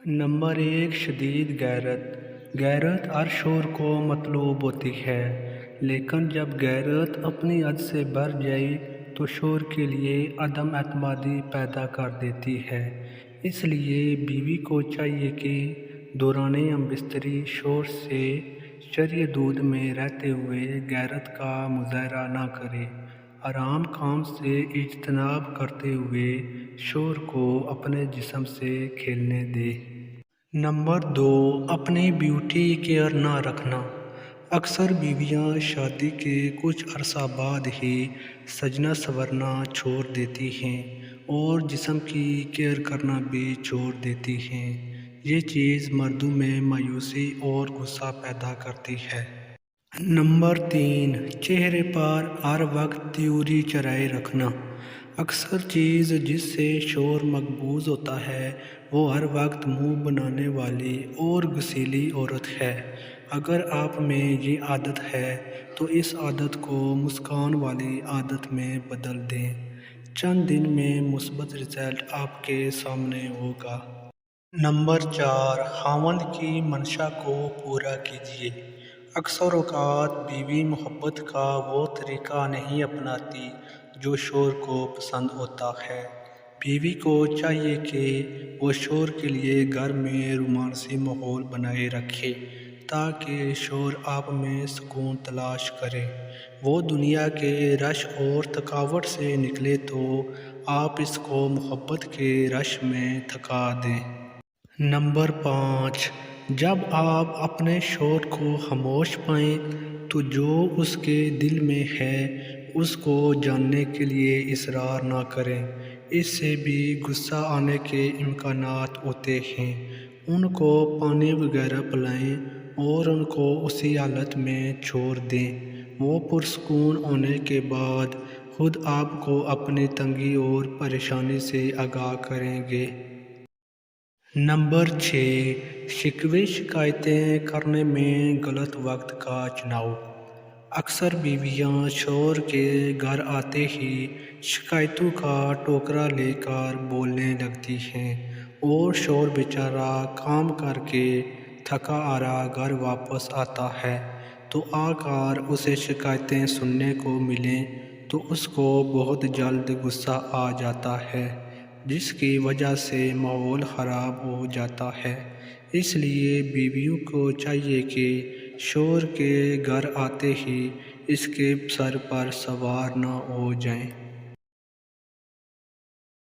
Number एक, शदीद गैरत। गैरत हर शोर को मतलूब होती है, लेकिन जब गैरत अपनी हद से बढ़ जाए तो शोर के लिए अदम एतमादी पैदा कर देती है। इसलिए बीवी को चाहिए कि दौरान हमबिस्तरी शोर से शर्य-दूद में रहते हुए गैरत का मुज़ाहरा न करे। आराम काम से इज्तनाब करते हुए शोर को अपने जिस्म से खेलने दे। नंबर दो, अपनी ब्यूटी केयर ना रखना। अक्सर बीवियां शादी के कुछ अरसा बाद ही सजना संवरना छोड़ देती हैं और जिस्म की केयर करना भी छोड़ देती हैं। ये चीज़ मर्दों में मायूसी और गुस्सा पैदा करती है। नंबर तीन, चेहरे पर हर वक्त त्योरी चढ़ाए रखना। अक्सर चीज़ जिससे शोर मकबूज होता है वो हर वक्त मुंह बनाने वाली और गुस्सैली औरत है। अगर आप में ये आदत है तो इस आदत को मुस्कान वाली आदत में बदल दें। चंद दिन में मुस्बत रिजल्ट आपके सामने होगा। नंबर चार, खावंद की मंशा को पूरा कीजिए। अक्सर औक़ात बीवी मोहब्बत का वो तरीका नहीं अपनाती जो शोर को पसंद होता है। बीवी को चाहिए कि वो शोर के लिए घर में रोमांसी माहौल बनाए रखे ताकि शोर आप में सुकून तलाश करे। वो दुनिया के रश और थकावट से निकले तो आप इसको मोहब्बत के रश में थका दें। नंबर पाँच, जब आप अपने शोर को खामोश पाएं तो जो उसके दिल में है उसको जानने के लिए इसरार ना करें। इससे भी गुस्सा आने के इम्कानात होते हैं। उनको पानी वगैरह पिलाएं और उनको उसी हालत में छोड़ दें। वो पुरसुकून होने के बाद खुद आपको अपनी तंगी और परेशानी से आगाह करेंगे। नंबर छः, शिकवे शिकायतें करने में गलत वक्त का चुनाव। अक्सर बीवियां शोहर के घर आते ही शिकायतों का टोकरा लेकर बोलने लगती हैं और शोहर बेचारा काम करके थका हारा घर वापस आता है तो आकर उसे शिकायतें सुनने को मिलें तो उसको बहुत जल्द गुस्सा आ जाता है, जिसकी वजह से माहौल ख़राब हो जाता है। इसलिए बीवियों को चाहिए कि शोहर के घर आते ही इसके सर पर सवार न हो जाएं।